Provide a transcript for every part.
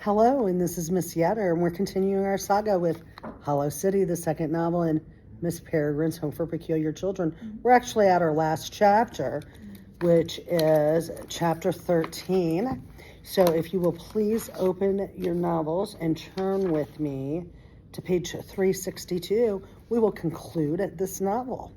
Hello, and this is Miss Yetter, and we're continuing our saga with Hollow City, the second novel in Miss Peregrine's Home for Peculiar Children. We're actually at our last chapter, which is chapter 13. So if you will please open your novels and turn with me to page 362, we will conclude this novel.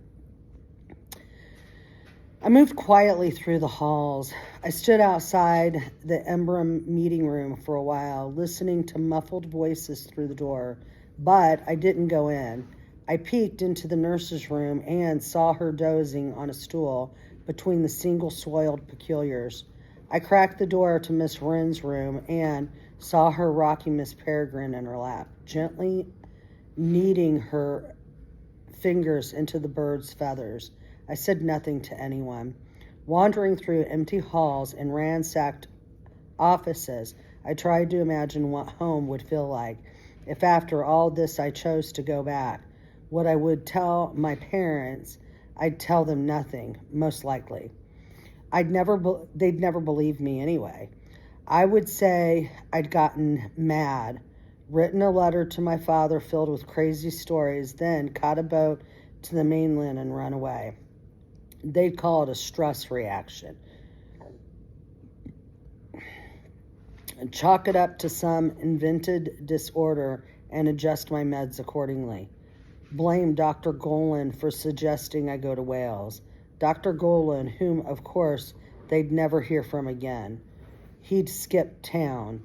I moved quietly through the halls. I stood outside the Embrum meeting room for a while, listening to muffled voices through the door, but I didn't go in. I peeked into the nurse's room and saw her dozing on a stool between the single-soiled peculiars. I cracked the door to Miss Wren's room and saw her rocking Miss Peregrine in her lap, gently kneading her fingers into the bird's feathers. I said nothing to anyone. Wandering through empty halls and ransacked offices, I tried to imagine what home would feel like. If after all this I chose to go back, what I would tell my parents, I'd tell them nothing, most likely. They'd never believe me anyway. I would say I'd gotten mad, written a letter to my father filled with crazy stories, then caught a boat to the mainland and run away. They'd call it a stress reaction. And chalk it up to some invented disorder and adjust my meds accordingly. Blame Dr. Golan for suggesting I go to Wales. Dr. Golan, whom, of course, they'd never hear from again. He'd skipped town,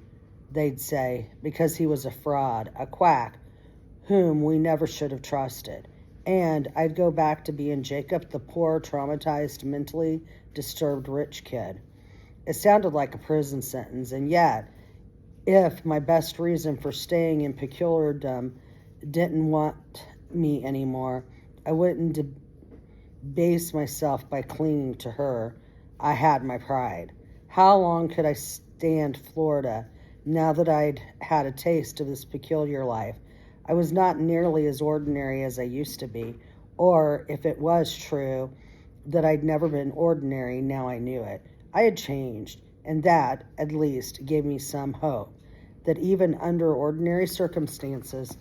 they'd say, because he was a fraud, a quack, whom we never should have trusted. And I'd go back to being Jacob, the poor, traumatized, mentally disturbed rich kid. It sounded like a prison sentence, and yet, if my best reason for staying in peculiardom didn't want me anymore, I wouldn't debase myself by clinging to her. I had my pride. How long could I stand Florida now that I'd had a taste of this peculiar life? I was not nearly as ordinary as I used to be, or if it was true that I'd never been ordinary, now I knew it. I had changed, and that, at least, gave me some hope, that even under ordinary circumstances,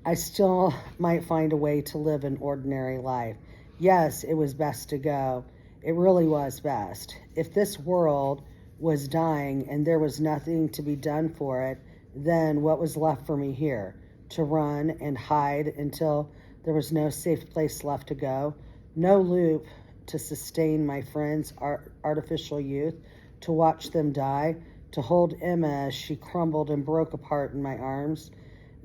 I still might find a way to live an ordinary life. Yes, it was best to go. It really was best. If this world was dying and there was nothing to be done for it, then what was left for me here? To run and hide until there was no safe place left to go? No loop to sustain my friends' artificial youth, to watch them die, to hold Emma as she crumbled and broke apart in my arms?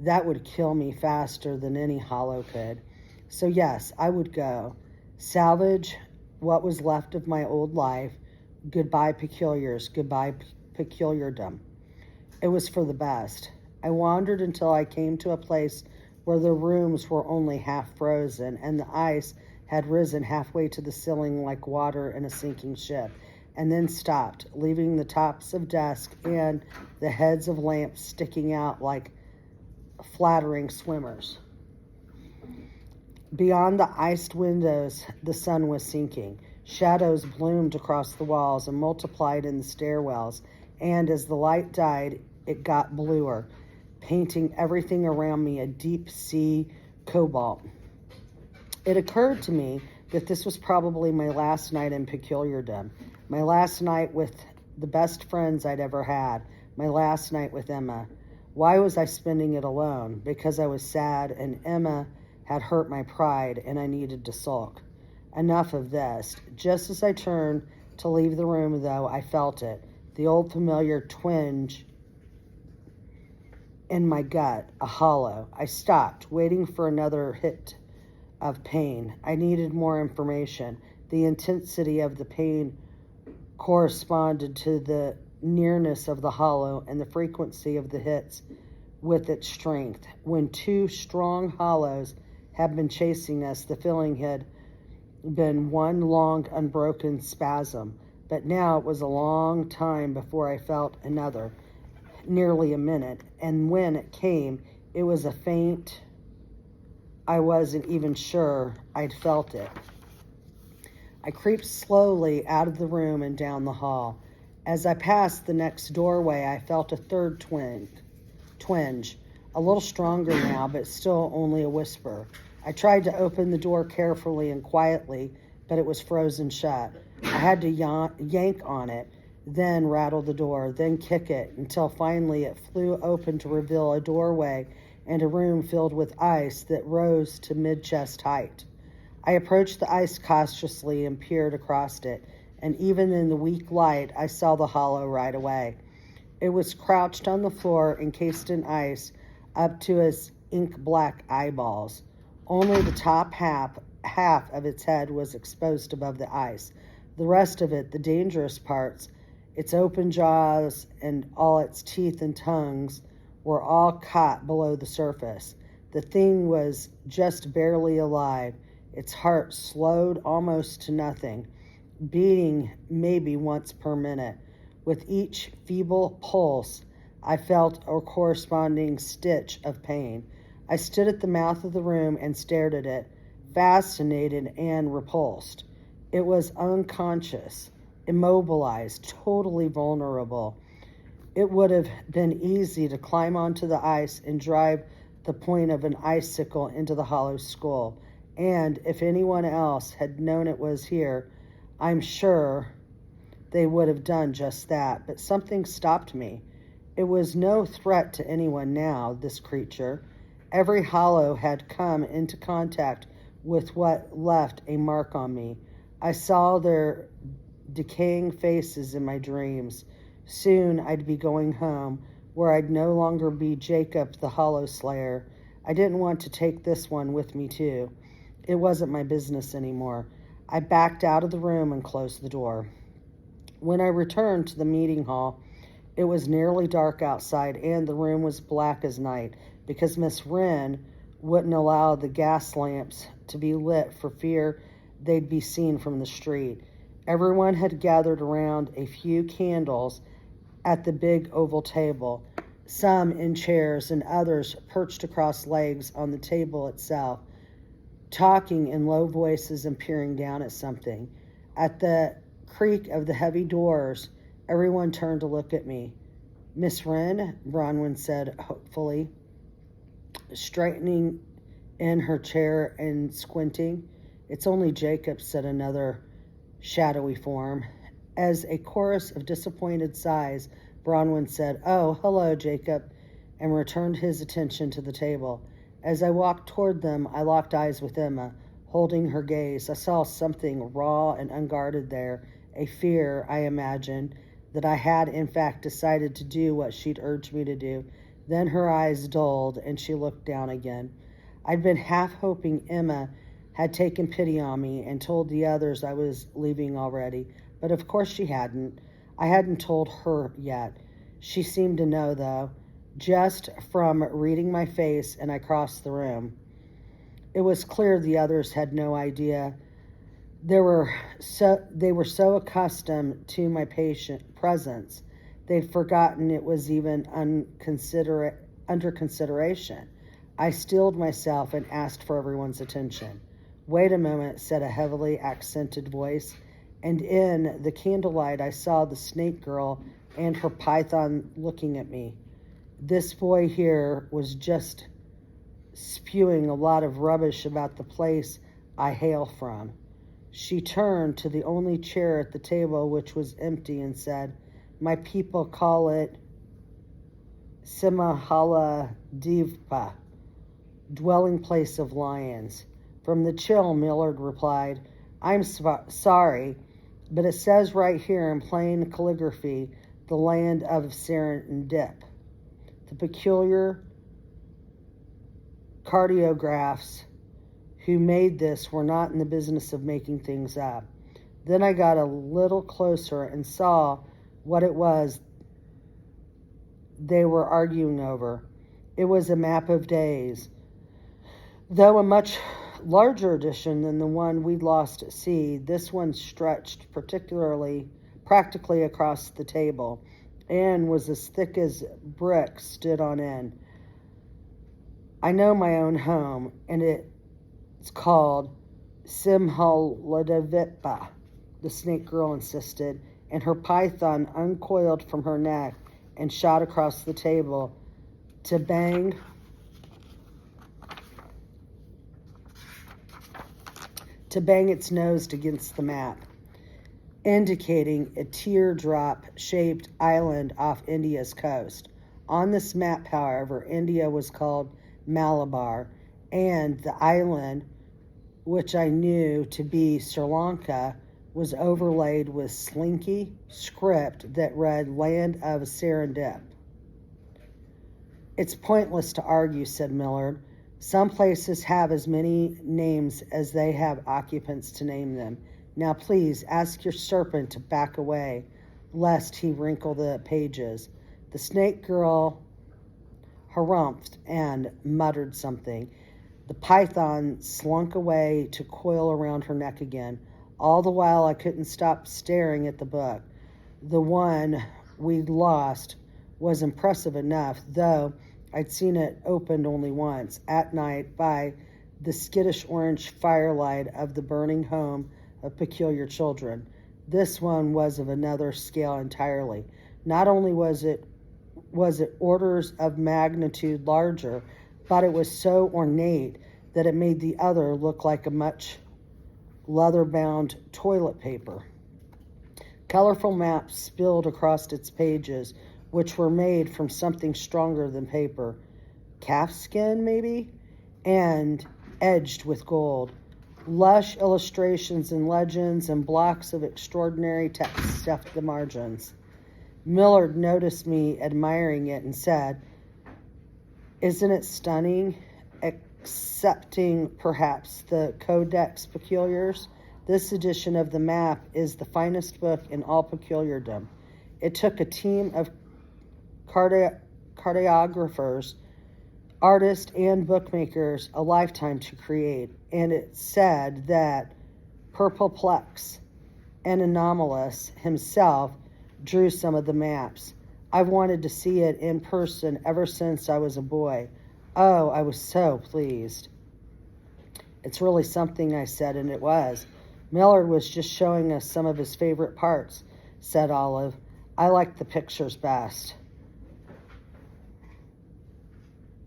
That would kill me faster than any hollow could. So yes, I would go. Salvage what was left of my old life. Goodbye, peculiars. Goodbye, peculiardom. It was for the best. I wandered until I came to a place where the rooms were only half frozen and the ice had risen halfway to the ceiling like water in a sinking ship, and then stopped, leaving the tops of desks and the heads of lamps sticking out like flattering swimmers. Beyond the iced windows, the sun was sinking. Shadows bloomed across the walls and multiplied in the stairwells, and as the light died, it got bluer, painting everything around me a deep sea cobalt. It occurred to me that this was probably my last night in peculiardom, my last night with the best friends I'd ever had, my last night with Emma. Why was I spending it alone? Because I was sad and Emma had hurt my pride and I needed to sulk. Enough of this. Just as I turned to leave the room, though, I felt it, the old familiar twinge in my gut, a hollow. I stopped, waiting for another hit of pain. I needed more information. The intensity of the pain corresponded to the nearness of the hollow and the frequency of the hits with its strength. When two strong hollows had been chasing us, the feeling had been one long, unbroken spasm. But now it was a long time before I felt another, nearly a minute, and when it came, it was a faint. I wasn't even sure I'd felt it. I creeped slowly out of the room and down the hall. As I passed the next doorway, I felt a third twinge, a little stronger now, but still only a whisper. I tried to open the door carefully and quietly, but it was frozen shut. I had to yank on it, then rattle the door, then kick it, until finally it flew open to reveal a doorway and a room filled with ice that rose to mid-chest height. I approached the ice cautiously and peered across it, and even in the weak light, I saw the hollow right away. It was crouched on the floor, encased in ice, up to its ink-black eyeballs. Only the top half of its head was exposed above the ice. The rest of it, the dangerous parts, its open jaws and all its teeth and tongues, were all caught below the surface. The thing was just barely alive. Its heart slowed almost to nothing, beating maybe once per minute. With each feeble pulse, I felt a corresponding stitch of pain. I stood at the mouth of the room and stared at it, fascinated and repulsed. It was unconscious, immobilized, totally vulnerable. It would have been easy to climb onto the ice and drive the point of an icicle into the hollow skull. And if anyone else had known it was here, I'm sure they would have done just that. But something stopped me. It was no threat to anyone now, this creature. Every hollow had come into contact with what left a mark on me. I saw their decaying faces in my dreams. Soon I'd be going home, where I'd no longer be Jacob the Hollow Slayer. I didn't want to take this one with me too. It wasn't my business anymore. I backed out of the room and closed the door. When I returned to the meeting hall, it was nearly dark outside and the room was black as night because Miss Wren wouldn't allow the gas lamps to be lit for fear they'd be seen from the street. Everyone had gathered around a few candles at the big oval table, some in chairs and others perched across legs on the table itself, talking in low voices and peering down at something. At the creak of the heavy doors, everyone turned to look at me. Miss Wren, Bronwyn said hopefully, straightening in her chair and squinting. It's only Jacob, said another shadowy form. As a chorus of disappointed sighs, Bronwyn said, "Oh, hello, Jacob," and returned his attention to the table. As I walked toward them, I locked eyes with Emma, holding her gaze. I saw something raw and unguarded there, a fear, I imagined, that I had in fact decided to do what she'd urged me to do. Then her eyes dulled, and she looked down again. I'd been half hoping Emma had taken pity on me and told the others I was leaving already, but of course she hadn't. I hadn't told her yet. She seemed to know, though, just from reading my face, and I crossed the room. It was clear the others had no idea. They were so accustomed to my patient presence, they'd forgotten it was even under consideration. I steeled myself and asked for everyone's attention. "Wait a moment," said a heavily accented voice, and in the candlelight I saw the snake girl and her python looking at me. This boy here was just spewing a lot of rubbish about the place I hail from. She turned to the only chair at the table, which was empty, and said, "My people call it Simhala Divpa, dwelling place of lions." From the chill, Millard replied, "I'm sorry, but it says right here in plain calligraphy, the land of Serendip. The peculiar cartographs who made this were not in the business of making things up." Then I got a little closer and saw what it was they were arguing over. It was a map of days, though a much larger edition than the one we'd lost at sea. This one stretched practically across the table and was as thick as bricks stood on end. "I know my own home, and it's called Simhaladevitpa," the snake girl insisted, and her python uncoiled from her neck and shot across the table to bang its nose against the map, indicating a teardrop-shaped island off India's coast. On this map, however, India was called Malabar, and the island, which I knew to be Sri Lanka, was overlaid with slinky script that read Land of Serendip. It's pointless to argue, said Millard. Some places have as many names as they have occupants to name them. Now please ask your serpent to back away, lest he wrinkle the pages. The snake girl harumphed and muttered something. The python slunk away to coil around her neck again. All the while I couldn't stop staring at the book. The one we'd lost was impressive enough, though I'd seen it opened only once, at night, by the skittish orange firelight of the burning home of peculiar children. This one was of another scale entirely. Not only was it orders of magnitude larger, but it was so ornate that it made the other look like a much leather-bound toilet paper. Colorful maps spilled across its pages, which were made from something stronger than paper, calfskin maybe, and edged with gold. Lush illustrations and legends and blocks of extraordinary text stuffed the margins. Millard noticed me admiring it and said, "Isn't it stunning, excepting perhaps the Codex Peculiars? This edition of the map is the finest book in all peculiardom. It took a team of cartographers, artists, and bookmakers a lifetime to create, and it said that Purpleplex and Anomalous himself drew some of the maps. I've wanted to see it in person ever since I was a boy. Oh, I was so pleased." "It's really something," I said, and it was. "Millard was just showing us some of his favorite parts," said Olive. "I like the pictures best."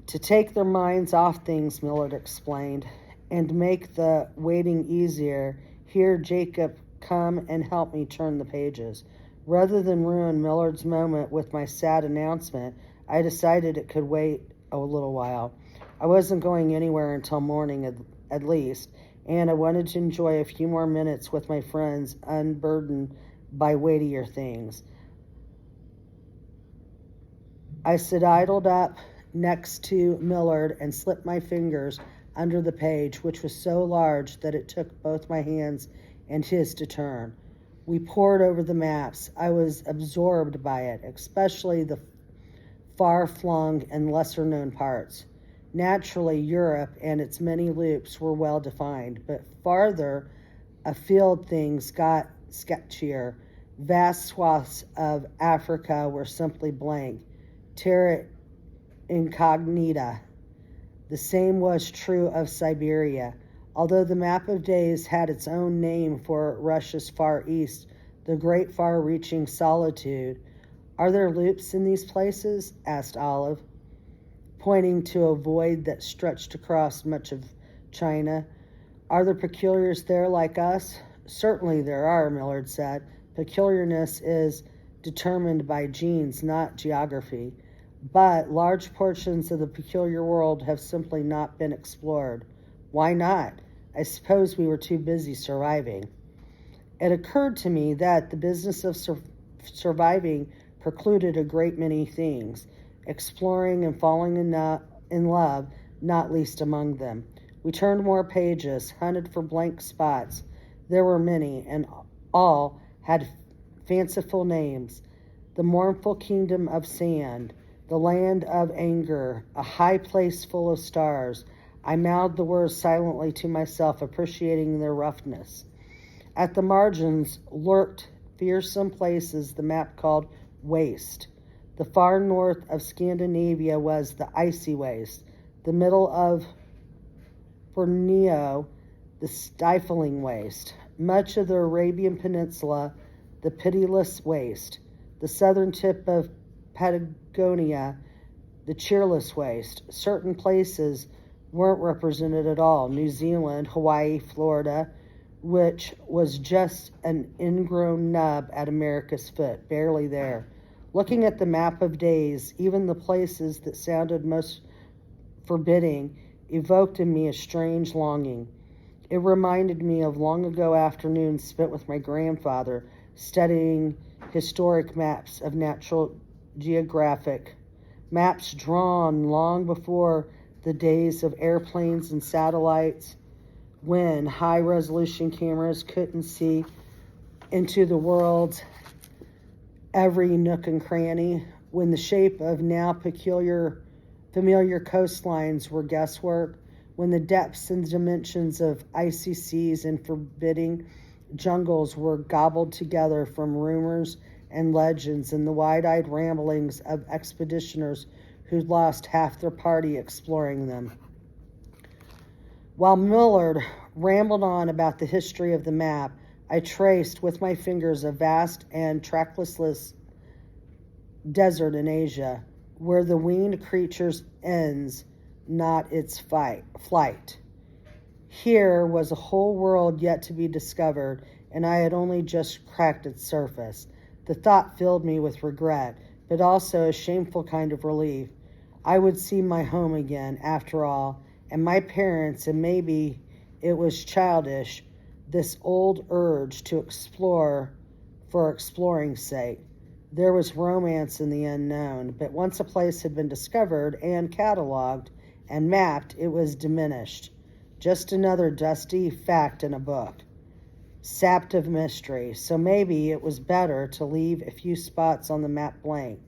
"To take their minds off things," Millard explained, "and make the waiting easier, here, Jacob, come and help me turn the pages." Rather than ruin Millard's moment with my sad announcement, I decided it could wait a little while. I wasn't going anywhere until morning at least, and I wanted to enjoy a few more minutes with my friends, unburdened by weightier things. I sidled up next to Millard and slipped my fingers under the page, which was so large that it took both my hands and his to turn. We pored over the maps. I was absorbed by it, especially the far-flung and lesser-known parts. Naturally, Europe and its many loops were well defined, but farther afield things got sketchier. Vast swaths of Africa were simply blank, terra incognita. The same was true of Siberia. Although the map of days had its own name for Russia's far east, the great far-reaching solitude. "Are there loops in these places?" asked Olive, pointing to a void that stretched across much of China. "Are there peculiars there like us?" "Certainly there are," Millard said. "Peculiarness is determined by genes, not geography. But large portions of the peculiar world have simply not been explored." "Why not?" "I suppose we were too busy surviving." It occurred to me that the business of surviving precluded a great many things, exploring and falling in love, not least among them. We turned more pages, hunted for blank spots. There were many, and all had fanciful names. The mournful kingdom of sand, the land of anger, a high place full of stars. I mouthed the words silently to myself, appreciating their roughness. At the margins lurked fearsome places the map called waste. The far north of Scandinavia was the icy waste, the middle of Borneo, the stifling waste. Much of the Arabian Peninsula, the pitiless waste. The southern tip of Patagonia, the cheerless waste. Certain places weren't represented at all. New Zealand, Hawaii, Florida, which was just an ingrown nub at America's foot, barely there. Looking at the map of days, even the places that sounded most forbidding evoked in me a strange longing. It reminded me of long ago afternoons spent with my grandfather studying historic maps of Natural Geographic, maps drawn long before the days of airplanes and satellites, when high-resolution cameras couldn't see into the world's every nook and cranny, when the shape of now familiar coastlines were guesswork, when the depths and dimensions of icy seas and forbidding jungles were gobbled together from rumors and legends and the wide-eyed ramblings of expeditioners who'd lost half their party exploring them. While Millard rambled on about the history of the map, I traced with my fingers a vast and trackless desert in Asia, where the winged creature's ends, not its flight. Here was a whole world yet to be discovered, and I had only just cracked its surface. The thought filled me with regret, but also a shameful kind of relief. I would see my home again, after all, and my parents, and maybe it was childish, this old urge to explore for exploring's sake. There was romance in the unknown, but once a place had been discovered and cataloged and mapped, it was diminished. Just another dusty fact in a book, sapped of mystery. So maybe it was better to leave a few spots on the map blank,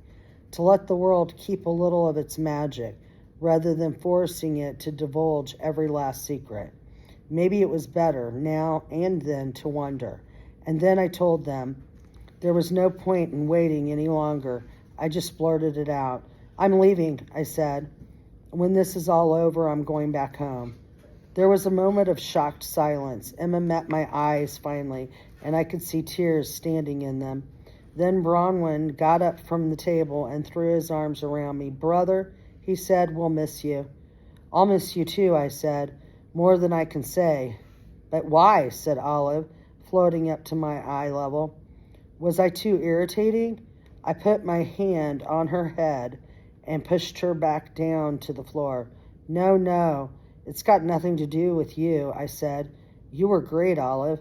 to let the world keep a little of its magic, rather than forcing it to divulge every last secret. Maybe it was better, now and then, to wonder. And then I told them. There was no point in waiting any longer. I just blurted it out. "I'm leaving," I said. "When this is all over, I'm going back home." There was a moment of shocked silence. Emma met my eyes finally, and I could see tears standing in them. Then Bronwyn got up from the table and threw his arms around me. "Brother," he said, "we'll miss you." "I'll miss you too," I said, "more than I can say." "But why?" said Olive, floating up to my eye level. Was I too irritating? I put my hand on her head and pushed her back down to the floor. No, it's got nothing to do with you," I said. "You were great, Olive."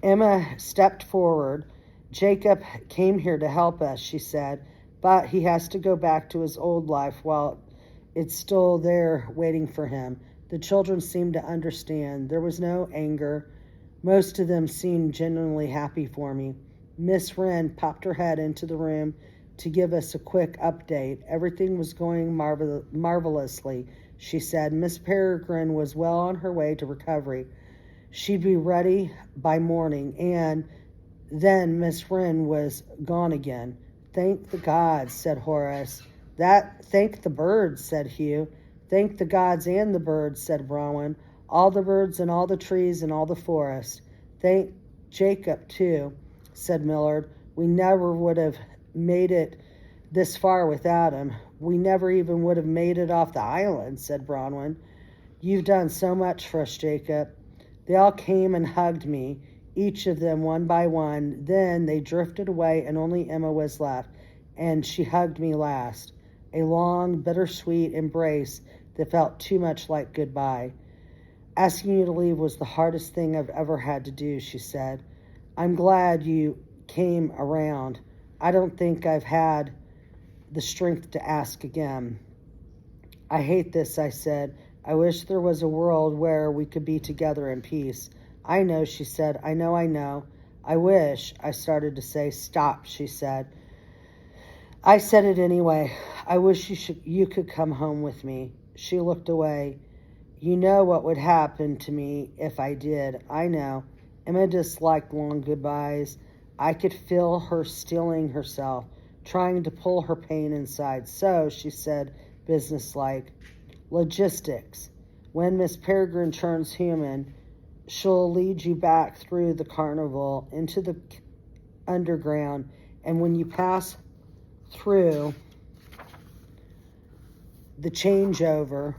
Emma stepped forward. "Jacob came here to help us," she said, "but he has to go back to his old life while it's still there waiting for him." The children seemed to understand. There was no anger. Most of them seemed genuinely happy for me. Miss Wren popped her head into the room to give us a quick update. Everything was going marvelously, she said. Miss Peregrine was well on her way to recovery. She'd be ready by morning, and then Miss Wren was gone again. "Thank the gods," said Horace. "Thank the birds," said Hugh. "Thank the gods and the birds," said Bronwyn. "All the birds and all the trees and all the forest." "Thank Jacob, too," said Millard. "We never would have made it this far without him." "We never even would have made it off the island," said Bronwyn. "You've done so much for us, Jacob." They all came and hugged me, each of them one by one. Then they drifted away and only Emma was left, and she hugged me last. A long, bittersweet embrace that felt too much like goodbye. "Asking you to leave was the hardest thing I've ever had to do," she said. "I'm glad you came around. I don't think I've had the strength to ask again." "I hate this," I said. "I wish there was a world where we could be together in peace." "I know," she said. I know. "I wish," I started to say. "Stop," she said. I said it anyway. "I wish you could come home with me." She looked away. "You know what would happen to me if I did." "I know." Emma disliked long goodbyes. I could feel her steeling herself, trying to pull her pain inside. "So," she said, businesslike, "logistics. When Miss Peregrine turns human, she'll lead you back through the carnival into the underground, and when you pass through the changeover,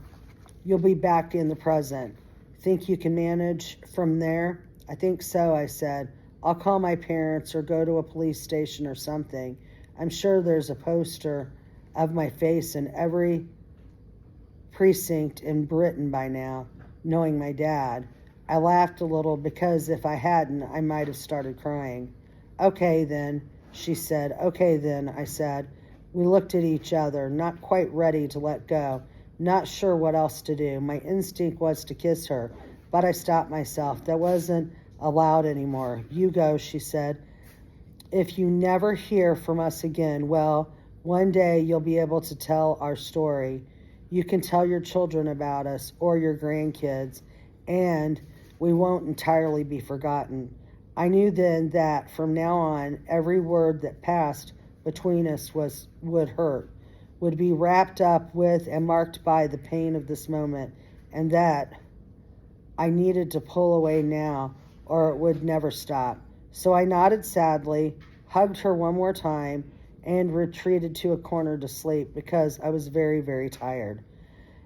you'll be back in the present. Think you can manage from there? I think so, I said. I'll call my parents or go to a police station or something. I'm sure there's a poster of my face in every precinct in Britain by now, knowing my dad. I laughed a little because if I hadn't, I might have started crying. Okay then, she said. Okay then, I said. We looked at each other, not quite ready to let go, not sure what else to do. My instinct was to kiss her, but I stopped myself. That wasn't allowed anymore. You go, she said. If you never hear from us again, well, one day you'll be able to tell our story. You can tell your children about us or your grandkids, and we won't entirely be forgotten. I knew then that from now on, every word that passed between us would hurt, would be wrapped up with and marked by the pain of this moment, and that I needed to pull away now or it would never stop. So I nodded sadly, hugged her one more time, and retreated to a corner to sleep because I was very, very tired.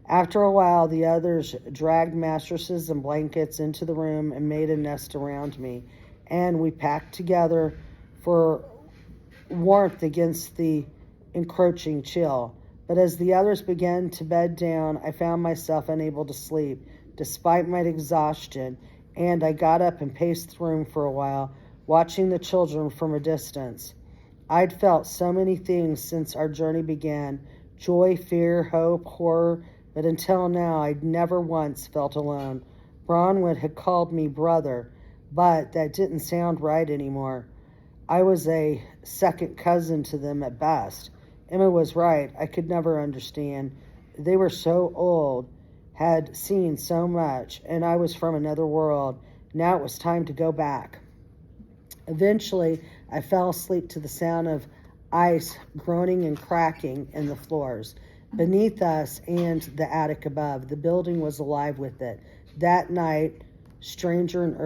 After a while, the others dragged mattresses and blankets into the room and made a nest around me, and we packed together for warmth against the encroaching chill. But as the others began to bed down, I found myself unable to sleep, despite my exhaustion, and I got up and paced the room for a while, watching the children from a distance. I'd felt so many things since our journey began: joy, fear, hope, horror, but until now I'd never once felt alone. Bronwyn had called me brother, but that didn't sound right anymore. I was a second cousin to them at best. Emma was right. I could never understand. They were so old, had seen so much, and I was from another world. Now it was time to go back. Eventually, I fell asleep to the sound of ice groaning and cracking in the floors beneath us and the attic above. The building was alive with it. That night, strange and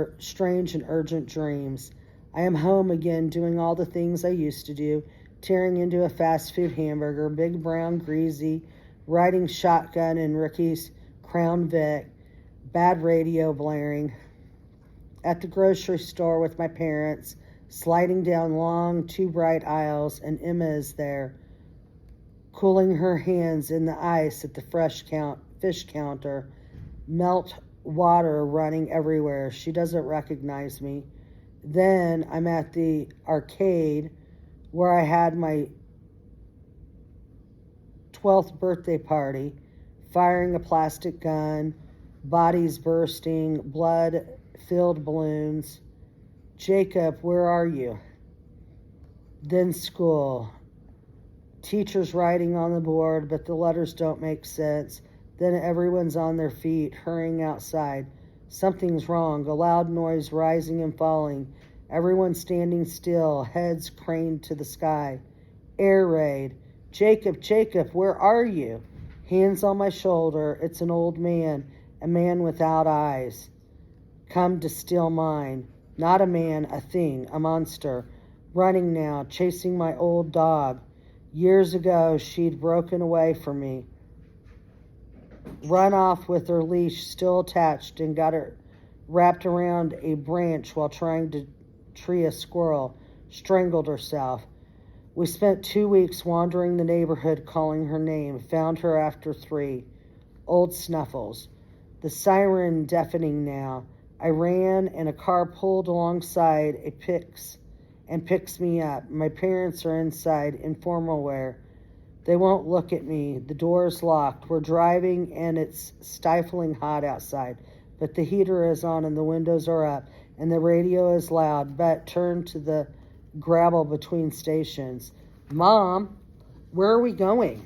urgent dreams. I am home again, doing all the things I used to do, tearing into a fast food hamburger, big brown greasy, riding shotgun in Ricky's Crown Vic, bad radio blaring, at the grocery store with my parents, sliding down long, too bright aisles, and Emma is there, cooling her hands in the ice at the fish counter, melt water running everywhere. She doesn't recognize me. Then I'm at the arcade where I had my 12th birthday party, firing a plastic gun, bodies bursting, blood-filled balloons. Jacob, where are you? Then school. Teachers writing on the board, but the letters don't make sense. Then everyone's on their feet, hurrying outside. Something's wrong. A loud noise rising and falling. Everyone standing still, heads craned to the sky. Air raid. Jacob, Jacob, where are you? Hands on my shoulder. It's an old man, a man without eyes. Come to steal mine. Not a man, a thing, a monster. Running now, chasing my old dog. Years ago, she'd broken away from me. Run off with her leash still attached and got her wrapped around a branch while trying to tree a squirrel. Strangled herself. We spent 2 weeks wandering the neighborhood calling her name. Found her after 3. Old Snuffles. The siren deafening now. I ran and a car pulled alongside picks me up. My parents are inside in formal wear. They won't look at me. The door's locked. We're driving and it's stifling hot outside. But the heater is on and the windows are up and the radio is loud, but turned to the gravel between stations. Mom, where are we going?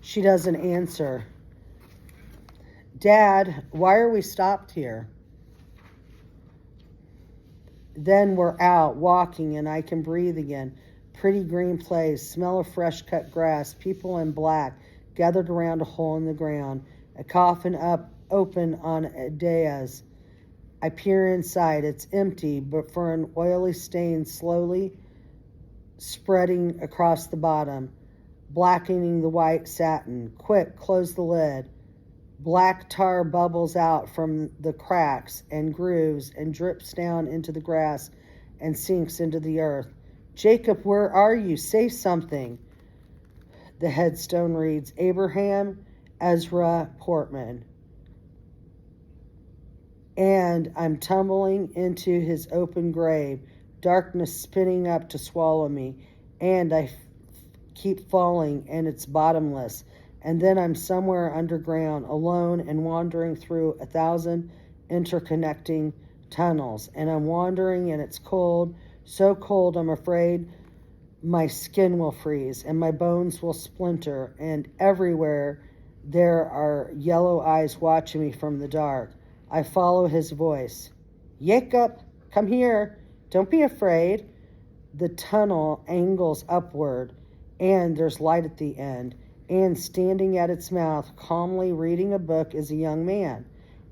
She doesn't answer. Dad, why are we stopped here? Then we're out walking and I can breathe again. Pretty green place, smell of fresh cut grass, people in black gathered around a hole in the ground, a coffin open on a dais. I peer inside. It's empty, but for an oily stain slowly spreading across the bottom, blackening the white satin. Quick, close the lid. Black tar bubbles out from the cracks and grooves and drips down into the grass and sinks into the earth. Jacob, where are you? Say something. The headstone reads, Abraham Ezra Portman. And I'm tumbling into his open grave, darkness spinning up to swallow me, and I keep falling, and it's bottomless. And then I'm somewhere underground, alone and wandering through 1,000 interconnecting tunnels. And I'm wandering, and it's cold, so cold I'm afraid my skin will freeze and my bones will splinter. And everywhere there are yellow eyes watching me from the dark. I follow his voice. Jacob, come here. Don't be afraid. The tunnel angles upward, and there's light at the end. And standing at its mouth, calmly reading a book, is a young man.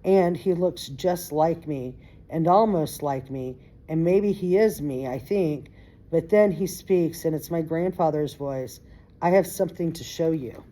And he looks just like me, and almost like me, and maybe he is me, I think. But then he speaks, and it's my grandfather's voice. I have something to show you.